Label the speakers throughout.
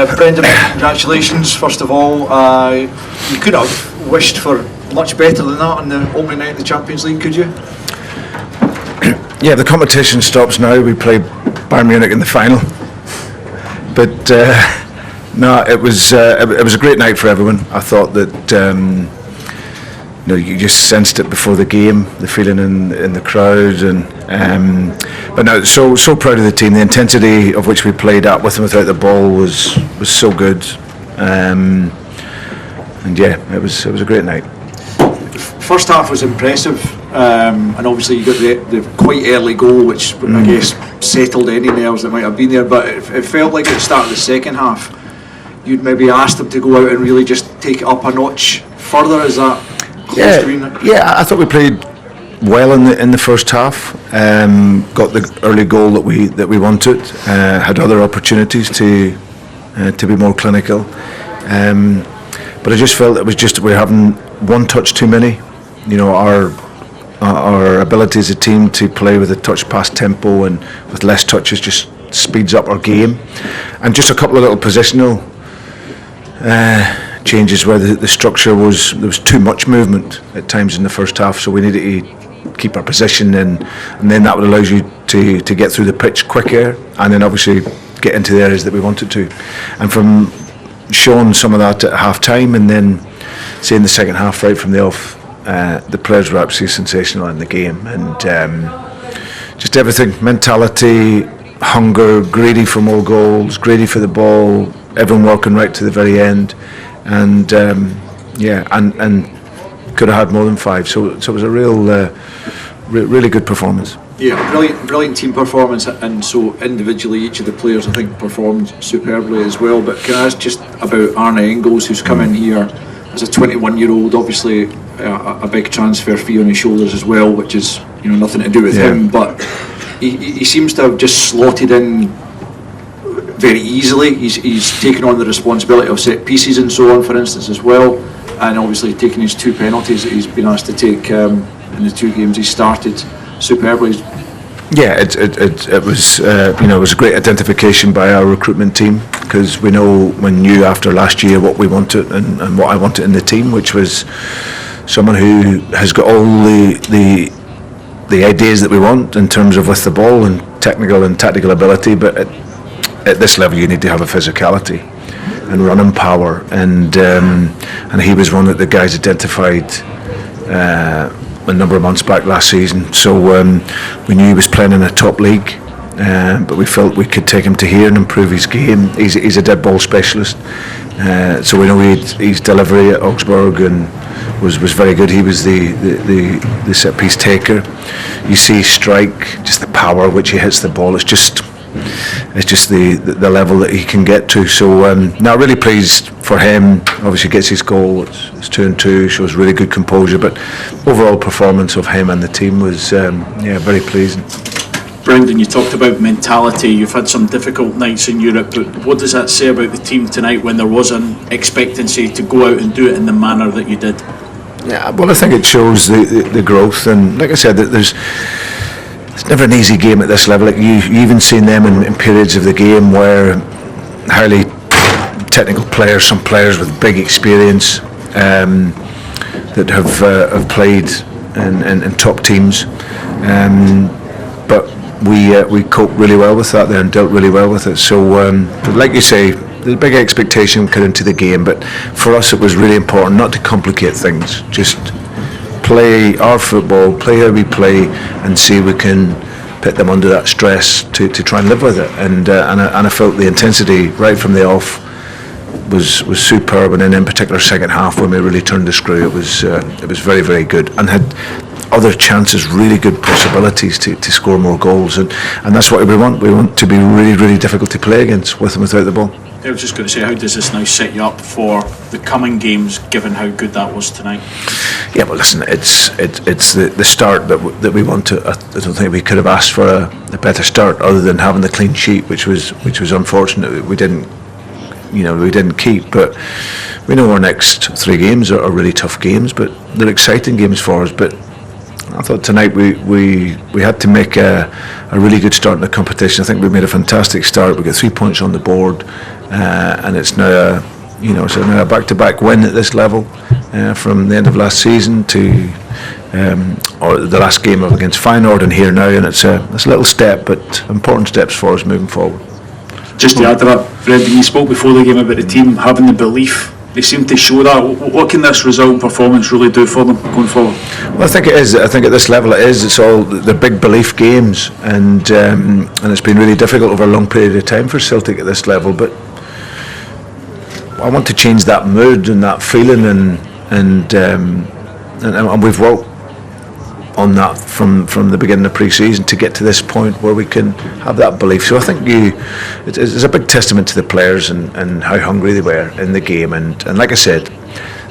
Speaker 1: Brendan, congratulations first of all. You could have wished for much better than that on the opening night of the Champions League, could you?
Speaker 2: Yeah, the competition stops now. We play Bayern Munich in the final, but no, it was a great night for everyone. I thought that you just sensed it before the game, the feeling in the crowd, and but no, so proud of the team. The intensity of which we played at with and without the ball was so good, and yeah, it was a great night.
Speaker 1: First half was impressive, and obviously you got the quite early goal, which I guess settled any nerves that might have been there. But it felt like at the start of the second half, you'd maybe asked them to go out and really just take it up a notch further. Is that?
Speaker 2: Yeah, I thought we played well in the first half. Got the early goal that we wanted. Had other opportunities to be more clinical, but I just felt it was just we're having one touch too many. Our ability as a team to play with a touch past tempo and with less touches just speeds up our game, and just a couple of little positional changes where the structure there was too much movement at times in the first half, so we needed to keep our position, and then that would allow you to get through the pitch quicker, and then obviously get into the areas that we wanted to. And from showing some of that at half time, and then seeing the second half right from the off, the players were absolutely sensational in the game, and just everything, mentality, hunger, greedy for more goals, greedy for the ball, everyone working right to the very end. And and could have had more than 5. So it was a really good performance.
Speaker 1: Yeah, brilliant team performance, and so individually each of the players I think performed superbly as well. But can I ask just about Arne Engels, who's come in here as a 21-year-old, obviously a big transfer fee on his shoulders as well, which is nothing to do with him, but he seems to have just slotted in very easily. He's taken on the responsibility of set pieces and so on, for instance, as well, and obviously taking his 2 penalties that he's been asked to take in the 2 games he started superbly.
Speaker 2: Yeah, it was it was a great identification by our recruitment team, because we knew after last year what we wanted and what I wanted in the team, which was someone who has got all the ideas that we want in terms of with the ball and technical and tactical ability, but at this level you need to have a physicality and running power, and he was one that the guys identified a number of months back last season. So we knew he was playing in a top league, but we felt we could take him to here and improve his game. He's a dead ball specialist, so we know his delivery at Augsburg and was very good. He was the set piece taker. You see strike, just the power which he hits the ball. It's just the level that he can get to. So now really pleased for him. Obviously gets his goal. It's 2-2. Shows really good composure. But overall performance of him and the team was very pleasing.
Speaker 3: Brendan, you talked about mentality. You've had some difficult nights in Europe, but what does that say about the team tonight when there was an expectancy to go out and do it in the manner that you did?
Speaker 2: Yeah, well, I think it shows the growth, and like I said, it's never an easy game at this level. Like you even seen them in periods of the game where highly technical players, some players with big experience that have played in top teams, but we coped really well with that there and dealt really well with it. So but like you say, there's a big expectation coming into the game, but for us it was really important not to complicate things, just play our football, play how we play, and see we can put them under that stress to try and live with it. And I felt the intensity right from the off was superb, and then in particular second half when we really turned the screw, it was very, very good, and had other chances, really good possibilities to score more goals, and that's what we want. We want to be really, really difficult to play against with and without the ball.
Speaker 3: I was just going to say, how does this now set you up for the coming games, given how good that was tonight?
Speaker 2: Yeah, well, listen, it's the start that we want to. I don't think we could have asked for a better start, other than having the clean sheet, which was unfortunate. We didn't keep, but we know our next 3 games are really tough games, but they're exciting games for us. But I thought tonight we had to make a really good start in the competition. I think we made a fantastic start. We got 3 points on the board. and it's now it's now a back-to-back win at this level from the end of last season to or the last game against Feyenoord and here now, and it's a little step, but important steps for us moving forward.
Speaker 3: Just to add to that, Brendan, you spoke before the game about the team having the belief. They seem to show that. What can this result and performance really do for them going forward?
Speaker 2: Well, I think it is. I think at this level it is. It's all the big belief games, and it's been really difficult over a long period of time for Celtic at this level. But I want to change that mood and that feeling, and we've worked on that from the beginning of pre-season to get to this point where we can have that belief. So I think it's a big testament to the players and how hungry they were in the game. And like I said,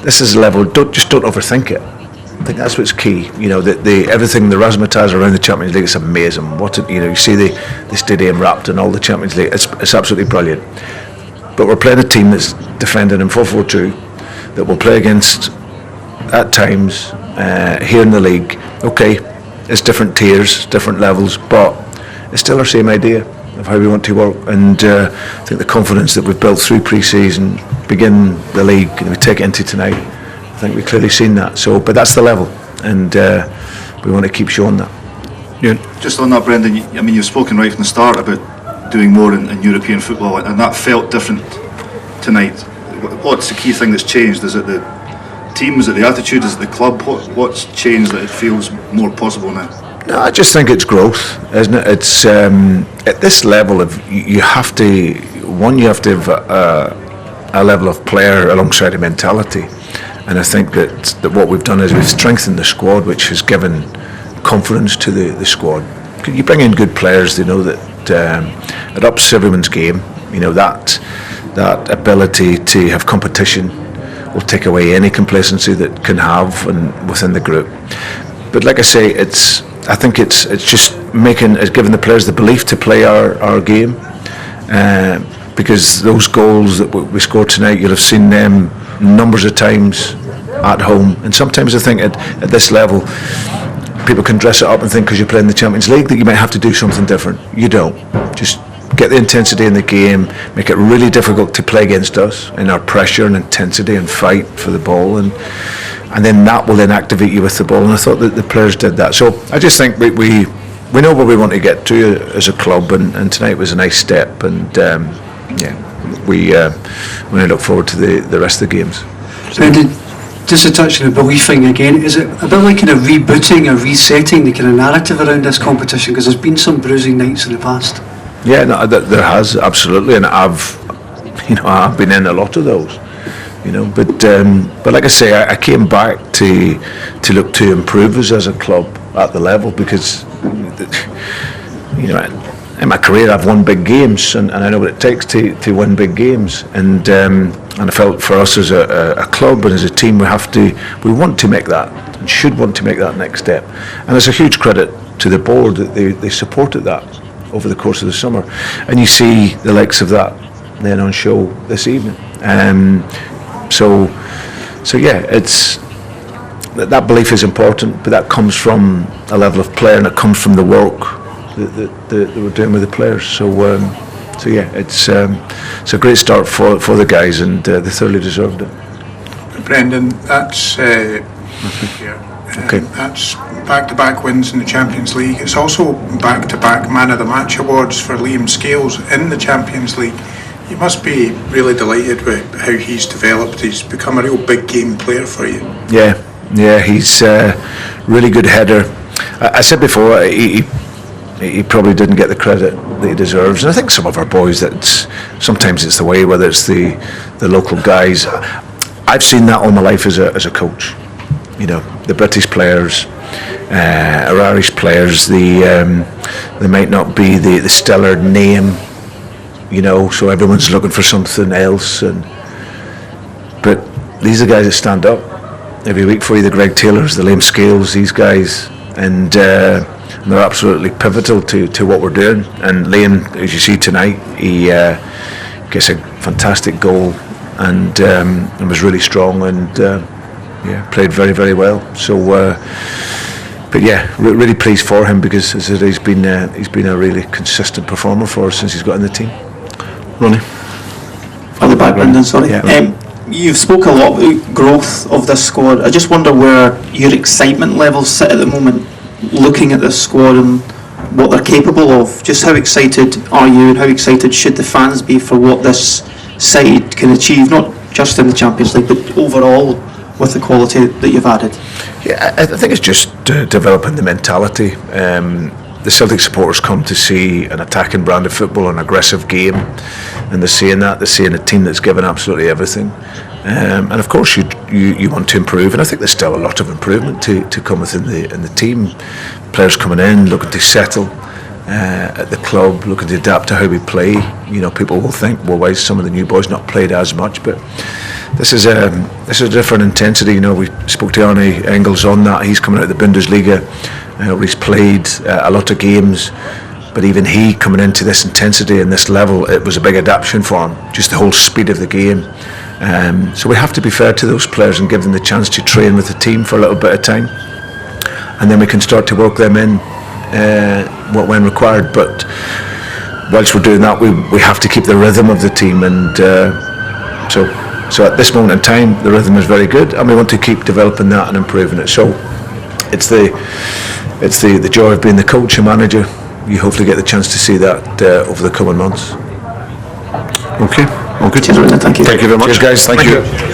Speaker 2: this is a level. Don't overthink it. I think that's what's key. Everything the razzmatazz around the Champions League is amazing. You see the stadium wrapped in all the Champions League. It's absolutely brilliant. But we're playing a team that's defending in 4-4-2 that will play against at times here in the league. Okay, it's different tiers, different levels, but it's still our same idea of how we want to work. And I think the confidence that we've built through pre-season, begin the league, and we take it into tonight, I think we've clearly seen that. But that's the level, and we want to keep showing that.
Speaker 4: Yeah. Just on that, Brendan, you've spoken right from the start about doing more in European football, and that felt different tonight. What's the key thing that's changed? Is it the team? Is it the attitude? Is it the club? What's changed that it feels more possible now?
Speaker 2: No, I just think it's growth, isn't it? It's at this level of you have to have a level of player alongside a mentality, and I think that what we've done is we've strengthened the squad, which has given confidence to the squad. You bring in good players, they know that it ups everyone's game. That ability to have competition will take away any complacency that can have within the group. But like I say, I think it's just giving the players the belief to play our game, because those goals that we scored tonight, you'll have seen them numbers of times at home, and sometimes I think at this level people can dress it up and think because you're playing the Champions League that you might have to do something different. You don't. Just get the intensity in the game, make it really difficult to play against us in our pressure and intensity and fight for the ball, and then that will then activate you with the ball. And I thought that the players did that. So I just think we know where we want to get to as a club, and tonight was a nice step. And we look forward to the rest of the games.
Speaker 5: Brendan, just to touch on the belief thing again, is it a bit like kind of rebooting or resetting the kind of narrative around this competition? Because there's been some bruising nights in the past.
Speaker 2: Yeah, no, there has, absolutely, and I've been in a lot of those, but like I say, I came back to look to improve us as a club at the level, because in my career I've won big games, and I know what it takes to win big games, and I felt for us as a club and as a team we want to make that, and should want to make that next step, and it's a huge credit to the board that they supported that over the course of the summer, and you see the likes of that then on show this evening. So yeah, it's that belief is important, but that comes from a level of player, and it comes from the work that we're doing with the players. So yeah, it's a great start for the guys, and they thoroughly deserved it.
Speaker 6: Brendan, that's
Speaker 2: Okay.
Speaker 6: That's back-to-back wins in the Champions League. It's also back-to-back Man of the Match awards for Liam Scales in the Champions League. You must be really delighted with how he's developed. He's become a real big game player for you.
Speaker 2: Yeah, he's a really good header. I said before, he probably didn't get the credit that he deserves, and I think some of our boys, sometimes it's the way, whether it's the local guys. I've seen that all my life as a coach. The British players, our Irish players, they might not be the stellar name, so everyone's looking for something else. But these are the guys that stand up every week for you, the Greg Taylors, the Liam Scales, these guys, and they're absolutely pivotal to what we're doing. And Liam, as you see tonight, he gets a fantastic goal, and was really strong, and played very, very well. So, but yeah, really pleased for him, because as I said, he's been a really consistent performer for us since he's got in the team.
Speaker 7: Ronnie. On the back, Brendan, sorry.
Speaker 2: Yeah.
Speaker 7: You've spoke a lot about growth of this squad. I just wonder where your excitement levels sit at the moment, looking at this squad and what they're capable of. Just how excited are you, and how excited should the fans be for what this side can achieve, not just in the Champions League, but overall with the quality that you've added?
Speaker 2: Yeah, I think it's just developing the mentality. The Celtic supporters come to see an attacking brand of football, an aggressive game, and they're seeing that. They're seeing a team that's given absolutely everything. And of course you want to improve, and I think there's still a lot of improvement to come within the team. Players coming in, looking to settle at the club, looking to adapt to how we play. You know, people will think, well, why is some of the new boys not played as much? But this is a different intensity. You know, we spoke to Arne Engels on that. He's coming out of the Bundesliga, where he's played a lot of games. But even he coming into this intensity and this level, it was a big adaptation for him. Just the whole speed of the game. So we have to be fair to those players and give them the chance to train with the team for a little bit of time, and then we can start to work them in when required. But whilst we're doing that, we have to keep the rhythm of the team, and so at this moment in time the rhythm is very good, and we want to keep developing that and improving it. So it's the joy of being the coach and manager. You hopefully get the chance to see that over the coming months.
Speaker 8: Okay, all good.
Speaker 7: Cheers, Brendan. Thank you.
Speaker 8: Thank you very much.
Speaker 2: Cheers, guys. Thank you.